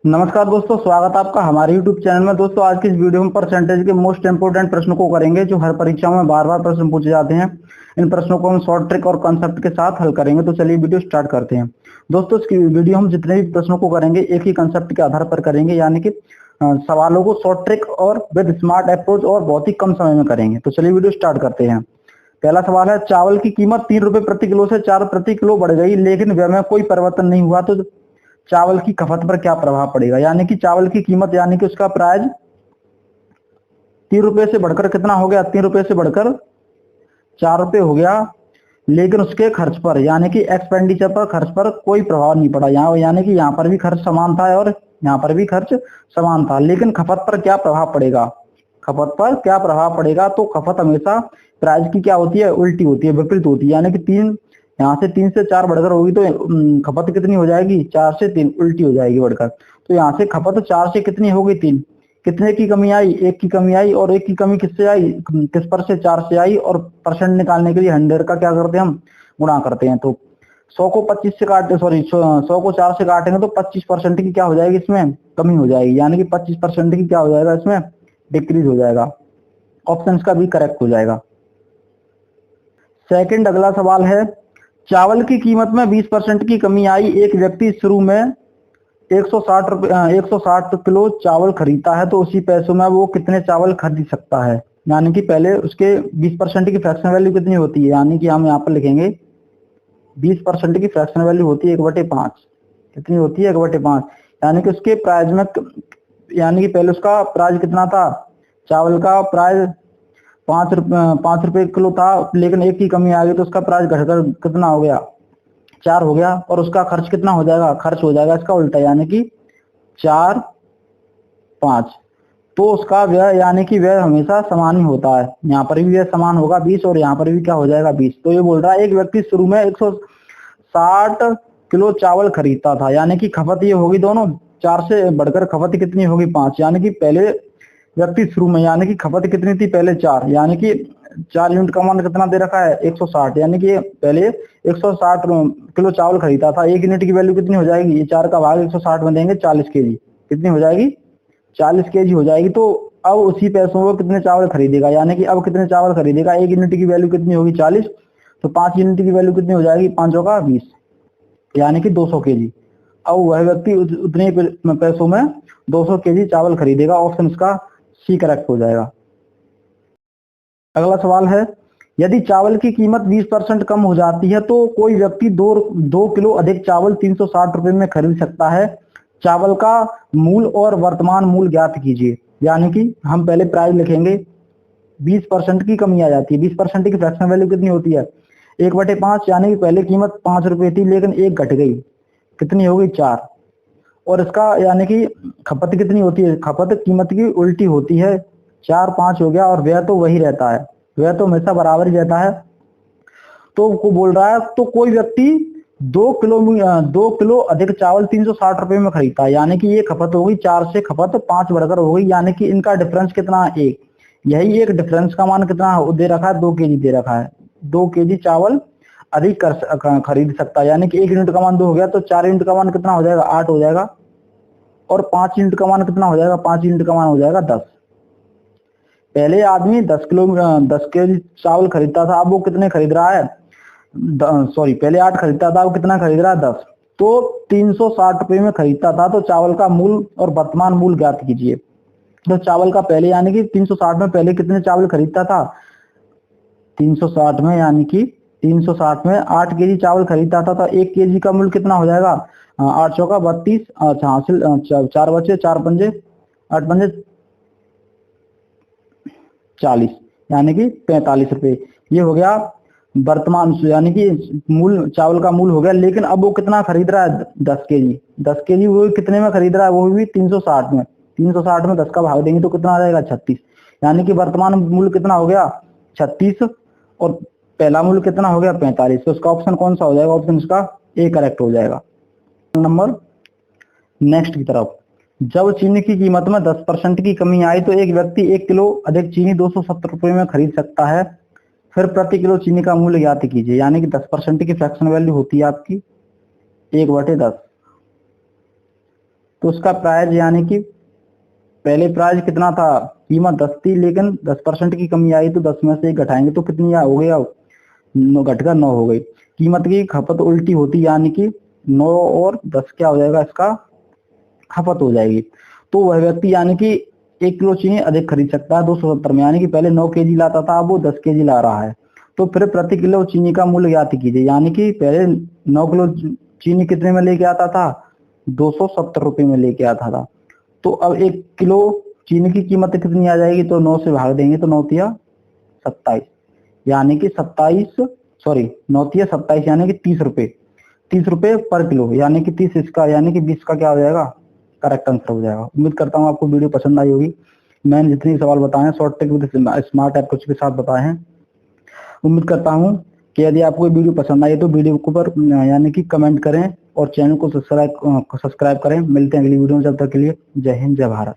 नमस्कार दोस्तों, स्वागत है आपका हमारे YouTube चैनल में। दोस्तों आज की इस वीडियो में परसेंटेज के मोस्ट इंपोर्टेंट प्रश्नों को करेंगे जो हर परीक्षाओं में बार बार प्रश्न पूछे जाते हैं। इन प्रश्नों को हम शॉर्ट ट्रिक और कॉन्सेप्ट के साथ हल करेंगे। तो चलिए वीडियो स्टार्ट करते हैं। दोस्तों इसकी वीडियो हम जितने भी प्रश्नों को करेंगे एक ही कंसेप्ट के आधार पर करेंगे, यानी कि सवालों को शॉर्ट ट्रिक और विद स्मार्ट अप्रोच और बहुत ही कम समय में करेंगे। तो चलिए वीडियो स्टार्ट करते हैं। पहला सवाल है, चावल की कीमत 3 रुपए प्रति किलो से 4 प्रति किलो बढ़ गई लेकिन व्यय में कोई परिवर्तन नहीं हुआ, तो चावल की खपत पर क्या प्रभाव पड़ेगा। यानी कि चावल की कीमत यानी कि उसका प्राइस 3 रुपए से बढ़कर कितना हो गया, 3 रुपए से बढ़कर 4 रुपए हो गया, लेकिन उसके खर्च पर यानी कि एक्सपेंडिचर पर, खर्च पर कोई प्रभाव नहीं पड़ा। यहाँ यानी कि यहाँ पर भी खर्च समान था और यहाँ पर भी खर्च समान था, लेकिन खपत पर क्या प्रभाव पड़ेगा। खपत पर क्या प्रभाव पड़ेगा, तो खपत हमेशा प्राइस की क्या होती है, उल्टी होती है, विपरीत होती है। यानी कि 3 यहाँ से 3 से 4 बढ़कर होगी तो खपत कितनी हो जाएगी, 4 से 3 उल्टी हो जाएगी बढ़कर। तो यहाँ से खपत 4 से कितनी हो गई, 3। कितने की कमी आई, 1 की कमी आई, और 1 की कमी किससे आई, किस पर से, 4 से आई। और परसेंट निकालने के लिए 100 का क्या करते हैं, हम गुणा करते हैं। तो 100 को 25 से काटते, सॉरी 100 को 4 से काटेंगे तो 25% की क्या हो जाएगी, इसमें कमी हो जाएगी। यानी कि 25% की क्या हो जाएगा, इसमें डिक्रीज हो जाएगा। ऑप्शन का भी करेक्ट हो जाएगा। सेकंड अगला सवाल है, चावल की कीमत में 20% की कमी आई। एक व्यक्ति शुरू में 160 किलो चावल खरीदता है, तो उसी पैसों में वो कितने चावल खरीद सकता है। यानी कि पहले उसके 20% की फ्रैक्शन वैल्यू कितनी होती है, यानी कि हम यहाँ पर लिखेंगे 20% की फ्रैक्शन वैल्यू होती है 1/5। कितनी होती है, 1/5। यानी कि उसके प्राइस में, यानी कि पहले उसका प्राइस कितना था, चावल का प्राइस 5 रुपए किलो था, लेकिन 1 की कमी आ गई तो उसका प्राइस घटकर कितना हो गया, 4 हो गया। और उसका खर्च कितना हो जाएगा, खर्च हो जाएगा इसका उल्टा, यानी कि 4, 5। तो उसका व्यय यानी कि व्यय हमेशा समान ही होता है। यहाँ पर भी व्यय समान होगा 20 और यहाँ पर भी क्या हो जाएगा 20। तो ये बोल रहा है एक व्यक्ति शुरू में 160 किलो चावल खरीदता था, यानी कि खपत ये होगी दोनों 4 से बढ़कर खपत कितनी होगी, 5। यानी कि पहले व्यक्ति शुरू में, यानी कि खपत कितनी थी, पहले 4, यानी कि 4 यूनिट का मान कितना दे रखा है, 160। यानी कि पहले 160 किलो चावल खरीदा था, 1 यूनिट की वैल्यू कितनी हो जाएगी, ये 4 का भाग 160 में देंगे 40 केजी। कितनी हो जाएगी, 40 केजी हो जाएगी। तो अब उसी पैसों में कितने चावल खरीदेगा, यानी कि अब कितने चावल खरीदेगा, 1 यूनिट की वैल्यू कितनी होगी, 40। तो 5 यूनिट की वैल्यू कितनी हो जाएगी, 5 का 20, यानी कि 200 केजी। अब वह व्यक्ति उतने पैसों में 200 केजी चावल खरीदेगा। ऑप्शन इसका सी करेक्ट हो जाएगा। अगला सवाल है, यदि चावल की कीमत 20% कम हो जाती है तो कोई व्यक्ति 2 किलो अधिक चावल 360 रुपए में खरीद सकता है। चावल का मूल और वर्तमान मूल ज्ञात कीजिए। यानी कि हम पहले प्राइस लिखेंगे, 20% की कमी आ जाती है। 20% की फ्रैक्शन वैल्यू कितनी होती है, 1/5। यानी कि पहले कीमत 5 रुपए थी लेकिन 1 घट गई, कितनी हो गई, 4। और इसका यानी कि खपत कितनी होती है, खपत कीमत की उल्टी होती है, 4, 5 हो गया, और व्यय तो वही रहता है, व्यय तो हमेशा बराबर ही रहता है। तो को बोल रहा है तो कोई व्यक्ति 2 किलो अधिक चावल 360 रुपए में खरीदता है, यानी कि ये खपत हो गई 4 से खपत 5 बढ़कर हो गई, यानी कि इनका डिफरेंस कितना है, 1। यही एक डिफरेंस का मान कितना दे रखा है, 2 केजी दे रखा है। 2 केजी चावल अधिक खरीद सकता है, यानी कि 1 यूनिट का मान 2 हो गया, तो 4 यूनिट का मान कितना हो जाएगा, 8 हो जाएगा। और 5 यूनिट का मान कितना हो जाएगा, 5 यूनिट का मान हो जाएगा 10। पहले आदमी 10 केजी चावल खरीदता था, अब वो कितने खरीद रहा है, सॉरी पहले 8 खरीदता था, अब कितना खरीद रहा है, 10। तो 360 रुपए में खरीदता था। तो चावल का मूल और वर्तमान मूल ज्ञात कीजिए। तो चावल का पहले यानी कि 360 में पहले कितने चावल खरीदता था, 360 में, यानी कि 360 में 8 केजी चावल खरीदता था, तो 1 केजी का मूल्य कितना हो जाएगा, 8 चौका 32, अच्छा हासिल 4 बचे, 4 पंजे 8 पंजे 40, यानी कि 45 रुपए। ये हो गया वर्तमान, यानी कि मूल, चावल का मूल हो गया। लेकिन अब वो कितना खरीद रहा है, 10 केजी। 10 केजी वो कितने में खरीद रहा है, वो भी 360 में। 360 में 10 का भाग देंगे तो कितना आ जाएगा, 36। यानी कि वर्तमान मूल्य कितना हो गया, 36, और पहला मूल्य कितना हो गया, 45। तो उसका ऑप्शन कौन सा हो जाएगा, ऑप्शन इसका ए करेक्ट हो जाएगा। नंबर नेक्स्ट की तरफ, जब चीनी की कीमत में 10% की कमी आई तो एक व्यक्ति 1 किलो अधिक चीनी 270 रुपए में खरीद सकता है। फिर प्रति किलो चीनी का मूल्य ज्ञात कीजिए। यानी कि 10% की फ्रैक्शन वैल्यू होती है आपकी 1/10। तो उसका प्राइस यानी कि पहले प्राइस कितना था, कीमत 10 थी, लेकिन 10% की कमी आई तो 10 में से 1 घटाएंगे तो कितनी हो गया, 9 घटकर 9 हो गई। कीमत की खपत उल्टी होती यानी कि 9 और 10 क्या हो जाएगा, इसका खपत हो जाएगी। तो वह व्यक्ति यानी कि 1 किलो चीनी अधिक खरीद सकता है 270 में, यानी कि पहले 9 केजी लाता था, अब वो 10 केजी ला रहा है। तो फिर प्रति किलो चीनी का मूल्य ज्ञात कीजिए, यानी कि पहले 9 किलो चीनी कितने में लेके आता था, 270 रुपए में लेके आता था। तो अब 1 किलो चीनी की कीमत कितनी आ जाएगी, तो 9 से भाग देंगे तो 9 तिया 27, यानी कि 27 सॉरी 9 तिया 27 यानी कि 30 रुपए, 30 रुपए पर किलो, यानी कि 30 इसका, यानी कि 20 का क्या हो जाएगा, करेक्ट आंसर हो जाएगा। उम्मीद करता हूँ आपको वीडियो पसंद आई होगी। मैंने जितने सवाल बताए हैं short trick with smart approach के साथ बताए हैं। उम्मीद करता हूँ कि यदि आपको वीडियो पसंद आई तो वीडियो के ऊपर यानी कि कमेंट करें और चैनल को सब्सक्राइब करें। मिलते हैं अगली वीडियो में, जब तक के लिए जय हिंद जय भारत।